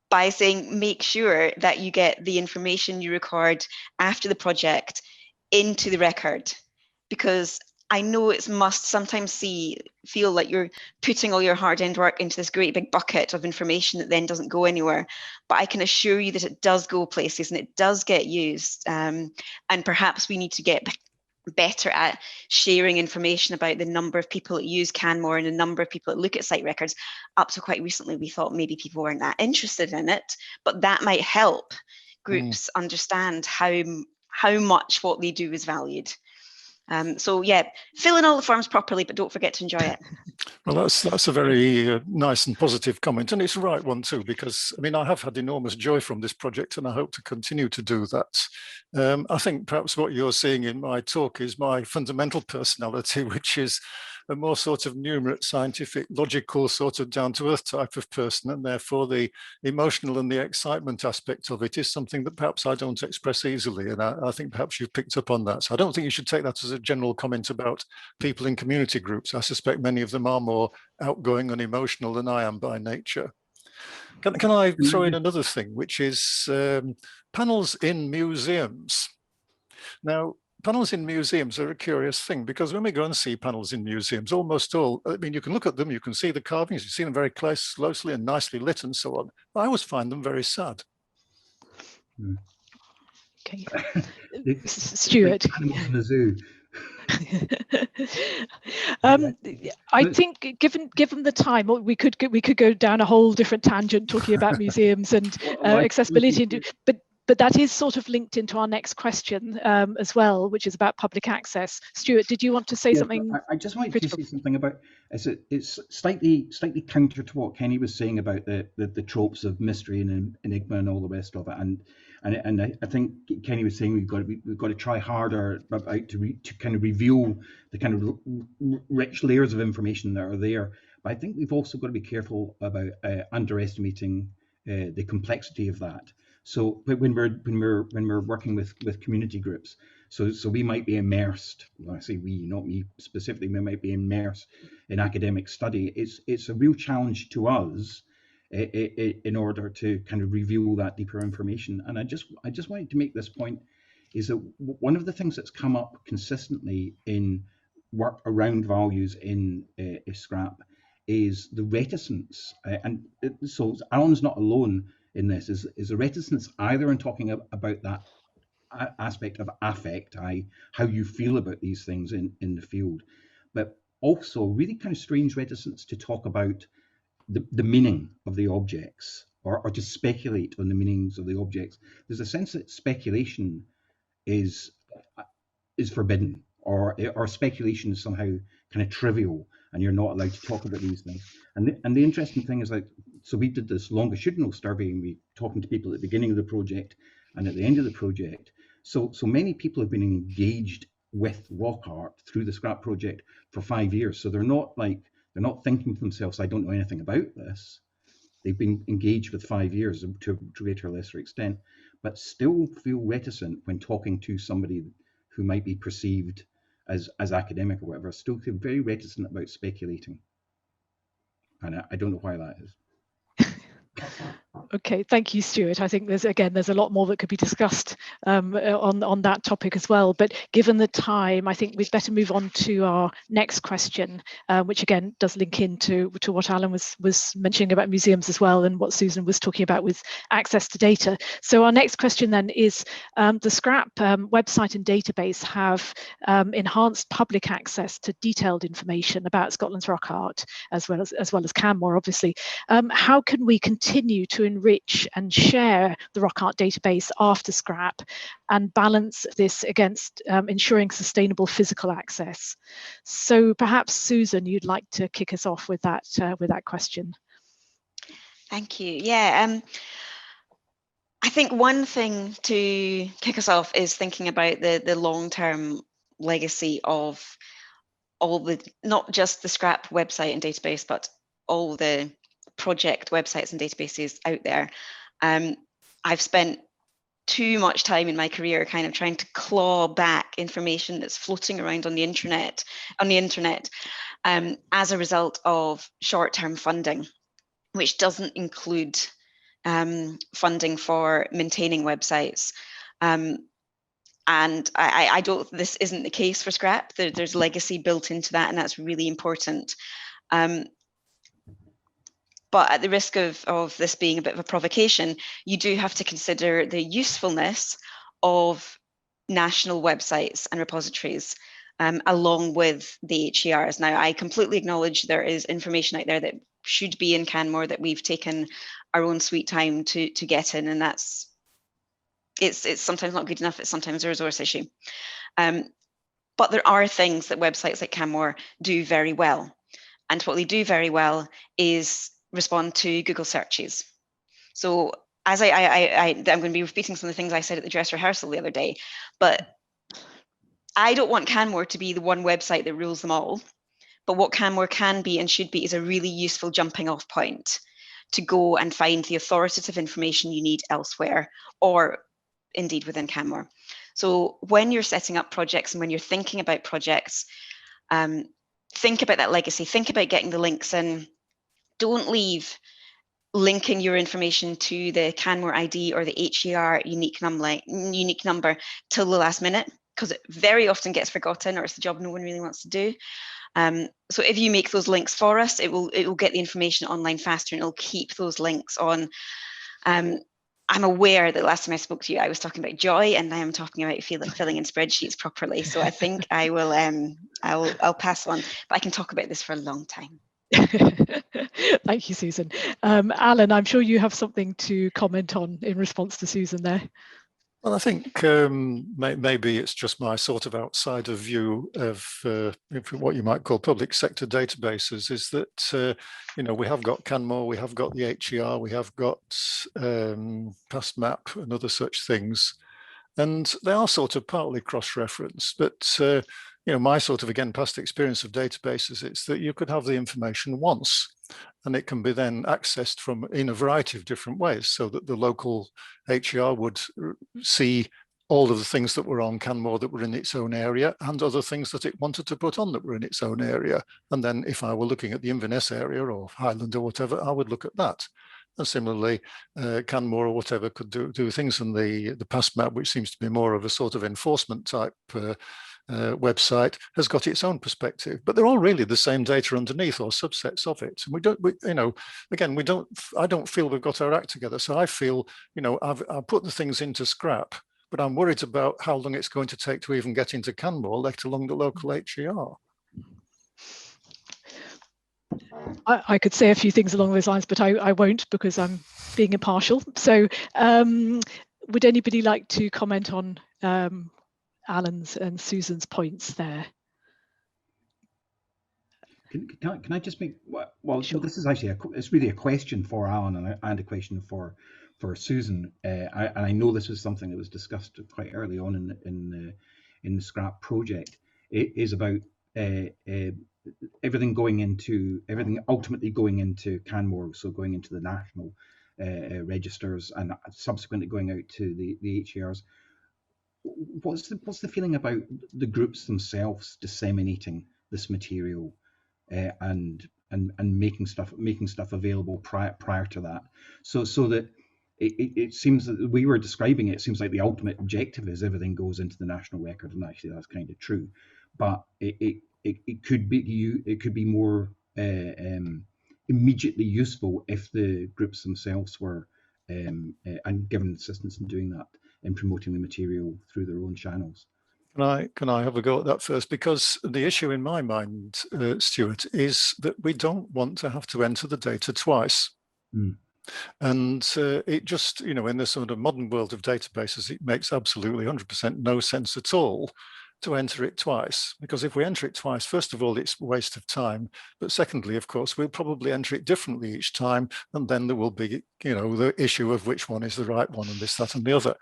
C: by saying make sure that you get the information you record after the project into the record, because I know it must sometimes feel like you're putting all your hard-earned work into this great big bucket of information that then doesn't go anywhere. But I can assure you that it does go places and it does get used. And perhaps we need to get better at sharing information about the number of people that use CanMore and the number of people that look at site records. Up to quite recently, we thought maybe people weren't that interested in it, but that might help groups understand how much what they do is valued. So yeah, fill in all the forms properly, but don't forget to enjoy it.
F: Well, that's a very nice and positive comment, and it's the right one too, because I mean, I have had enormous joy from this project, and I hope to continue to do that. I think perhaps what you're seeing in my talk is my fundamental personality, which is a more sort of numerate, scientific, logical, sort of down-to-earth type of person, and therefore the emotional and the excitement aspect of it is something that perhaps I don't express easily, and I think perhaps you've picked up on that. So I don't think you should take that as a general comment about people in community groups. I suspect many of them are more outgoing and emotional than I am by nature. Can I throw in another thing, which is panels in museums? Now, panels in museums are a curious thing, because when we go and see panels in museums, almost all, I mean, you can look at them, you can see the carvings, you see them very closely and nicely lit and so on. I always find them very sad.
A: Okay. Stuart.
G: Animals in the zoo.
A: I think given the time, we could go down a whole different tangent talking about museums and accessibility, but that is sort of linked into our next question as well, which is about public access. Stuart, did you want to say something?
G: I just wanted to say something about it's slightly counter to what Kenny was saying about the tropes of mystery and enigma and all the rest of it, and I think Kenny was saying we've got to try harder about to kind of reveal the kind of rich layers of information that are there. But I think we've also got to be careful about underestimating the complexity of that. So when we're working with community groups, So we might be immersed. Well, I say we, not me specifically. We might be immersed in academic study. It's a real challenge to us in order to kind of reveal that deeper information. And I just wanted to make this point, is that one of the things that's come up consistently in work around values in scrap is the reticence, so Alan's not alone in this, is a reticence either in talking about that aspect of affect, how you feel about these things in the field, but also really kind of strange reticence to talk about the meaning of the objects, or to speculate on the meanings of the objects. There's a sense that speculation is forbidden, or speculation is somehow kind of trivial, and you're not allowed to talk about these things. And the interesting thing is, like, so we did this longitudinal survey, and we talking to people at the beginning of the project and at the end of the project. So many people have been engaged with rock art through the scrap project for 5 years. So they're not thinking to themselves, I don't know anything about this. They've been engaged with 5 years to a greater or lesser extent, but still feel reticent when talking to somebody who might be perceived as academic or whatever, still feel very reticent about speculating. And I don't know why that is.
A: Okay, thank you, Stuart. I think there's a lot more that could be discussed on that topic as well. But given the time, I think we'd better move on to our next question, which again does link into what Alan was mentioning about museums as well, and what Susan was talking about with access to data. So our next question then is, the Scrap website and database have enhanced public access to detailed information about Scotland's rock art, as well as Canmore, obviously. How can we continue to enrich and share the rock art database after Scrap, and balance this against ensuring sustainable physical access? So perhaps Susan, you'd like to kick us off with that question.
C: Thank you. Yeah, I think one thing to kick us off is thinking about the long-term legacy of all the, not just the Scrap website and database, but all the project websites and databases out there. I've spent too much time in my career kind of trying to claw back information that's floating around on the internet as a result of short-term funding, which doesn't include funding for maintaining websites. And I don't, this isn't the case for Scrap. There's legacy built into that, and that's really important. But at the risk of this being a bit of a provocation, you do have to consider the usefulness of national websites and repositories along with the HERs. Now, I completely acknowledge there is information out there that should be in Canmore that we've taken our own sweet time to get in, and it's sometimes not good enough. It's sometimes a resource issue. But there are things that websites like Canmore do very well. And what they do very well is respond to Google searches. So as I'm going to be repeating some of the things I said at the dress rehearsal the other day, but I don't want Canmore to be the one website that rules them all. But what Canmore can be and should be is a really useful jumping off point to go and find the authoritative information you need elsewhere, or indeed within Canmore. So when you're setting up projects and when you're thinking about projects, think about that legacy, think about getting the links in. Don't leave linking your information to the Canmore ID or the HER unique number till the last minute, because it very often gets forgotten, or it's the job no one really wants to do. So if you make those links for us, it will get the information online faster, and it'll keep those links on. I'm aware that last time I spoke to you, I was talking about joy, and now I'm talking about filling in spreadsheets properly. So I think I will, I'll pass on, but I can talk about this for a long time.
A: Thank you, Susan. Alan, I'm sure you have something to comment on in response to Susan there.
F: Well, I think maybe it's just my sort of outsider view of what you might call public sector databases, is that, we have got Canmore, we have got the HER, we have got PastMap and other such things. And they are sort of partly cross-referenced, but my sort of, again, past experience of databases, it's that you could have the information once, and it can be then accessed in a variety of different ways, so that the local HER would see all of the things that were on Canmore that were in its own area, and other things that it wanted to put on that were in its own area. And then if I were looking at the Inverness area or Highland or whatever, I would look at that. And similarly, Canmore or whatever could do things in the past map, which seems to be more of a sort of enforcement type website, has got its own perspective, but they're all really the same data underneath or subsets of it. And I don't feel we've got our act together. So I feel, I've put the things into scrap, but I'm worried about how long it's going to take to even get into Canmore, let alone the local HER.
A: I could say a few things along those lines, but I won't, because I'm being impartial. So would anybody like to comment on Alan's and Susan's points there?
G: Can I just make, well,
A: Sure.
G: This is actually it's really a question for Alan and a question for Susan. And I know this was something that was discussed quite early on in the scrap project. It is about everything ultimately going into Canmore, so going into the national registers and subsequently going out to the HERs. What's the feeling about the groups themselves disseminating this material and making stuff available prior to that, so that it seems that we were describing it seems like the ultimate objective is everything goes into the national record, and actually that's kind of true, but it could be more immediately useful if the groups themselves were and given assistance in doing that, in promoting the material through their own channels.
F: Can I have a go at that first? Because the issue in my mind, Stuart, is that we don't want to have to enter the data twice.
G: Mm.
F: And it just, in the sort of modern world of databases, it makes absolutely 100% no sense at all to enter it twice. Because if we enter it twice, first of all, it's a waste of time. But secondly, of course, we'll probably enter it differently each time. And then there will be, the issue of which one is the right one and this, that, and the other.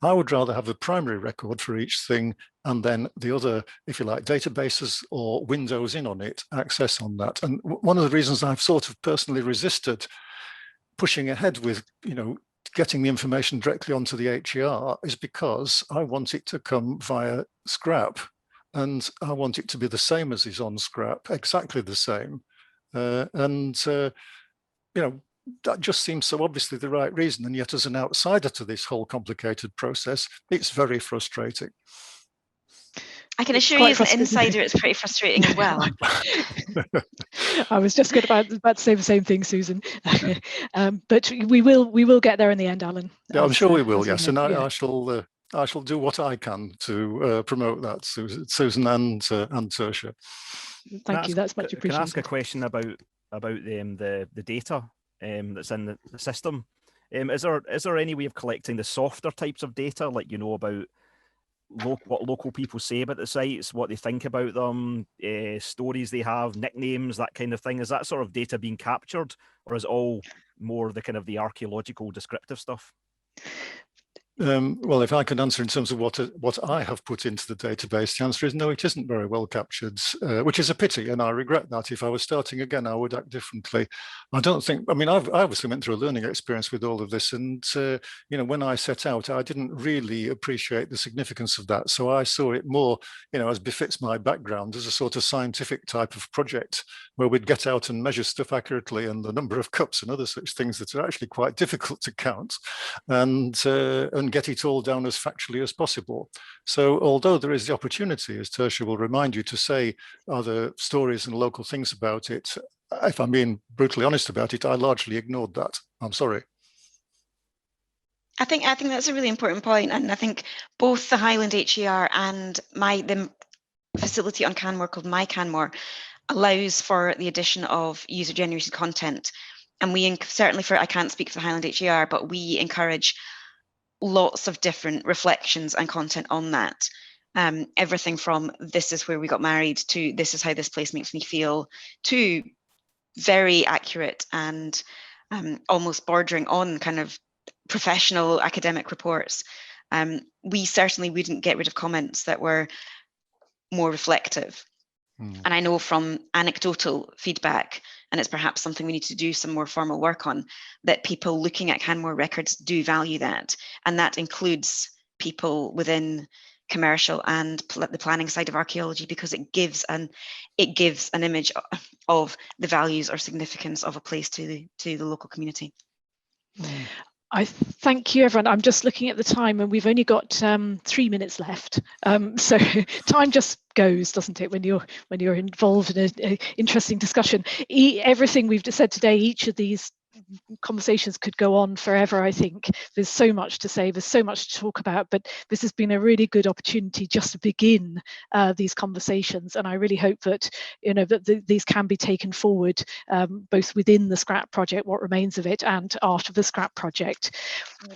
F: I would rather have a primary record for each thing and then the other, if you like, databases or windows in on it, access on that. And one of the reasons I've sort of personally resisted pushing ahead with, getting the information directly onto the HER is because I want it to come via scrap, and I want it to be the same as is on scrap, exactly the same. That just seems so obviously the right reason. And yet as an outsider to this whole complicated process, it's very frustrating.
C: I can assure you as an insider, it's pretty frustrating as well.
A: I was just about to say the same thing, Susan. But we will get there in the end, Alan.
F: Yeah, I'm sure we will. Yes, and I shall do what I can to promote that, Susan and Tertia.
A: Thank you. That's much appreciated.
E: Can I ask a question about the data that's in the system? Is there any way of collecting the softer types of data, like about what local people say about the sites, what they think about them, stories they have, nicknames, that kind of thing? Is that sort of data being captured, or is it all more the kind of the archaeological descriptive stuff?
F: Well, if I can answer in terms of what I have put into the database, the answer is no, it isn't very well captured, which is a pity, and I regret that. If I was starting again, I would act differently. I obviously went through a learning experience with all of this, and when I set out, I didn't really appreciate the significance of that. So I saw it more, as befits my background, as a sort of scientific type of project where we'd get out and measure stuff accurately, and the number of cups and other such things that are actually quite difficult to count, and get it all down as factually as possible. So although there is the opportunity, as Tertia will remind you, to say other stories and local things about it, if I'm being brutally honest about it, I largely ignored that. I'm sorry.
C: I think that's a really important point, and I think both the Highland HER and the facility on Canmore called My Canmore allows for the addition of user-generated content. And we certainly, I can't speak for the Highland HER, but we encourage lots of different reflections and content on that. Everything from this is where we got married to this is how this place makes me feel, to very accurate and almost bordering on kind of professional academic reports. We certainly wouldn't get rid of comments that were more reflective. And I know from anecdotal feedback, and it's perhaps something we need to do some more formal work on, that people looking at Canmore records do value that. And that includes people within commercial and the planning side of archaeology, because it gives an image of the values or significance of a place to the local community.
A: I thank you, everyone. I'm just looking at the time, and we've only got 3 minutes left. So time just goes, doesn't it, when you're involved in an interesting discussion. Everything we've just said today, each of these conversations could go on forever. I think there's so much to say, there's so much to talk about, but this has been a really good opportunity just to begin these conversations, and I really hope that these can be taken forward both within the scrap project, what remains of it, and after the scrap project.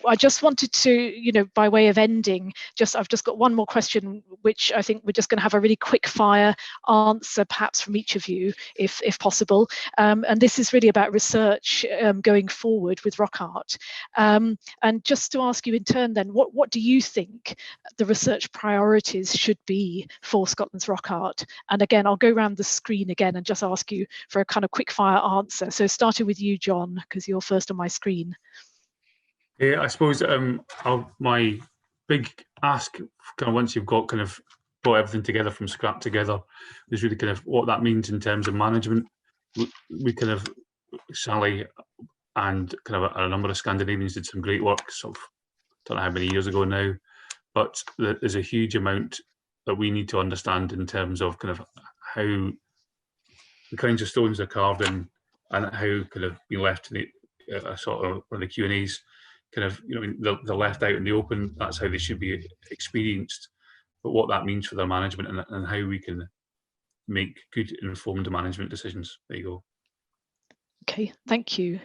A: I just wanted to, by way of ending, I've just got one more question, which I think we're just going to have a really quick fire answer perhaps from each of you, if possible, and this is really about research going forward with rock art, and just to ask you in turn then, what do you think the research priorities should be for Scotland's rock art? And again, I'll go around the screen again and just ask you for a kind of quick fire answer. So starting with you, John, because you're first on my screen.
B: Yeah, I suppose my big ask, kind of once you've got kind of brought everything together from scrap together, is really kind of what that means in terms of management. We kind of, Sally and kind of a number of Scandinavians did some great work, sort of, don't know how many years ago now, but there's a huge amount that we need to understand in terms of kind of how the kinds of stones are carved in, and how kind of being left in the sort of one of the Q&As, kind of, they're left out in the open. That's how they should be experienced, but what that means for their management and how we can make good informed management decisions. There you go.
A: Okay, thank you.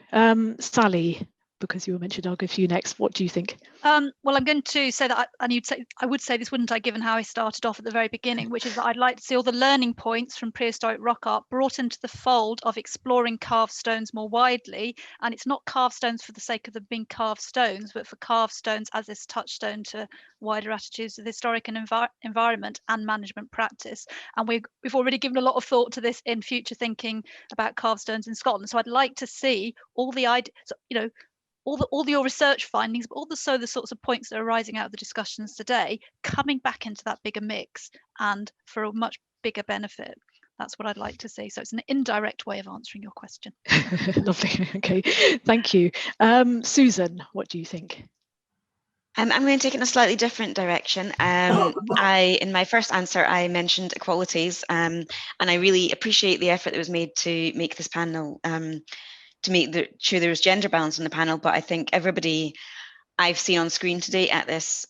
A: Sally, because you were mentioned, I'll go for you next. What do you think?
D: Well, I'm going to say that, I would say this, wouldn't I, given how I started off at the very beginning, which is that I'd like to see all the learning points from prehistoric rock art brought into the fold of exploring carved stones more widely. And it's not carved stones for the sake of them being carved stones, but for carved stones as this touchstone to wider attitudes of historic and environment and management practice. And we've already given a lot of thought to this in future thinking about carved stones in Scotland. So I'd like to see all the ideas, all your research findings, but also the sorts of points that are arising out of the discussions today, coming back into that bigger mix and for a much bigger benefit. That's what I'd like to see. So it's an indirect way of answering your question.
A: Lovely. Okay, thank you. Susan, what do you think?
C: I'm going to take it in a slightly different direction. In my first answer, I mentioned equalities, and I really appreciate the effort that was made to make this panel to make sure there was gender balance in the panel, but I think everybody I've seen on screen today at this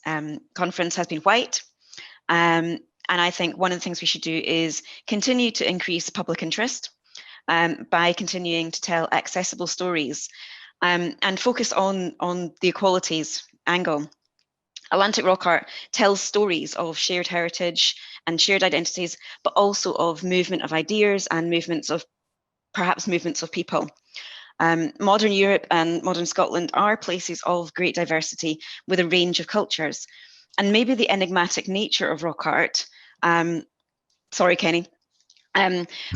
C: conference has been white. And I think one of the things we should do is continue to increase public interest by continuing to tell accessible stories and focus on the equalities angle. Atlantic rock art tells stories of shared heritage and shared identities, but also of movement of ideas and movements of people. Modern Europe and modern Scotland are places of great diversity with a range of cultures. And maybe the enigmatic nature of rock art, sorry, Kenny,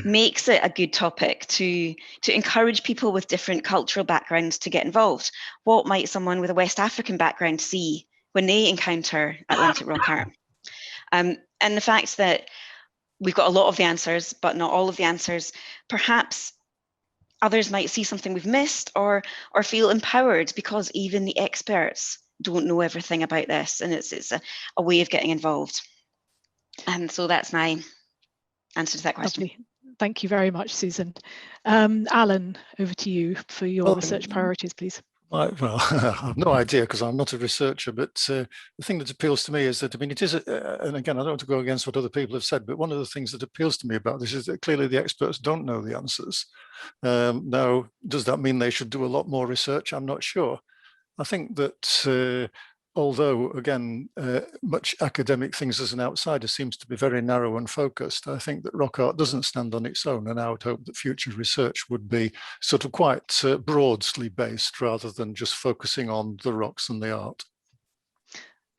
C: makes it a good topic to encourage people with different cultural backgrounds to get involved. What might someone with a West African background see when they encounter Atlantic rock art? And the fact that we've got a lot of the answers, but not all of the answers, perhaps others might see something we've missed or feel empowered because even the experts don't know everything about this, and it's a way of getting involved. And so that's my answer to that question.
A: Lovely. Thank you very much, Susan. Alan, over to you for your research priorities, please.
F: Well, I have no idea because I'm not a researcher, but the thing that appeals to me is that, it is, and again, I don't want to go against what other people have said, but one of the things that appeals to me about this is that clearly the experts don't know the answers. Now, does that mean they should do a lot more research? I'm not sure. I think that although, again, much academic things as an outsider seems to be very narrow and focused, I think that rock art doesn't stand on its own, and I would hope that future research would be sort of quite broadly based rather than just focusing on the rocks and the art.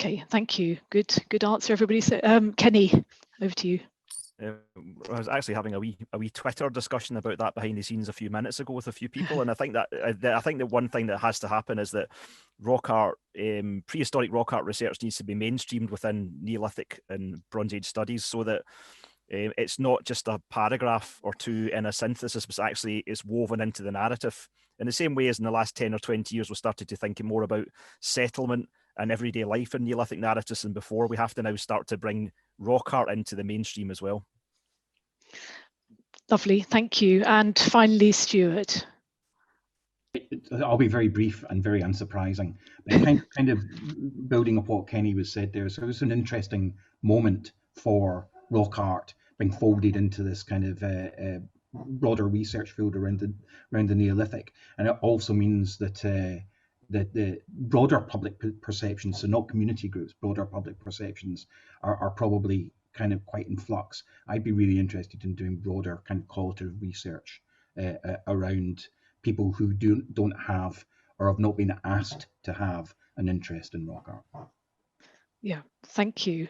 A: Okay, thank you. Good answer, everybody. So, Kenny, over to you.
E: I was actually having a wee Twitter discussion about that behind the scenes a few minutes ago with a few people, and I think that one thing that has to happen is that rock art, prehistoric rock art research needs to be mainstreamed within Neolithic and Bronze Age studies, so that it's not just a paragraph or two in a synthesis, but actually it's woven into the narrative. In the same way as in the last 10 or 20 years, we started to think more about settlement and everyday life in Neolithic narratives than before, we have to now start to bring rock art into the mainstream as well.
A: Lovely, thank you. And finally, Stuart.
G: I'll be very brief and very unsurprising, but kind of building up what Kenny was said there. So it was an interesting moment for rock art being folded into this kind of broader research field around the Neolithic, and it also means that the broader public perceptions, so not community groups, broader public perceptions are probably kind of quite in flux. I'd be really interested in doing broader kind of qualitative research around people who don't have or have not been asked to have an interest in rock art.
A: Yeah, thank you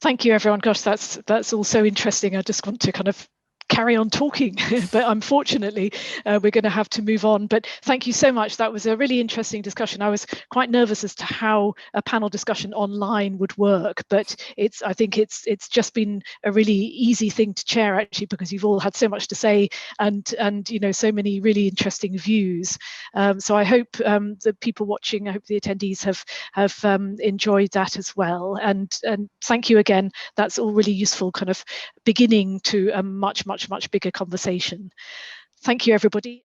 A: everyone. Gosh, that's all so interesting. I just want to kind of carry on talking, but unfortunately we're going to have to move on. But thank you so much. That was a really interesting discussion. I was quite nervous as to how a panel discussion online would work, but I think it's just been a really easy thing to chair, actually, because you've all had so much to say and you know, so many really interesting views. So I hope the people watching, I hope the attendees have enjoyed that as well. And thank you again. That's all really useful, kind of beginning to a much bigger conversation. Thank you, everybody.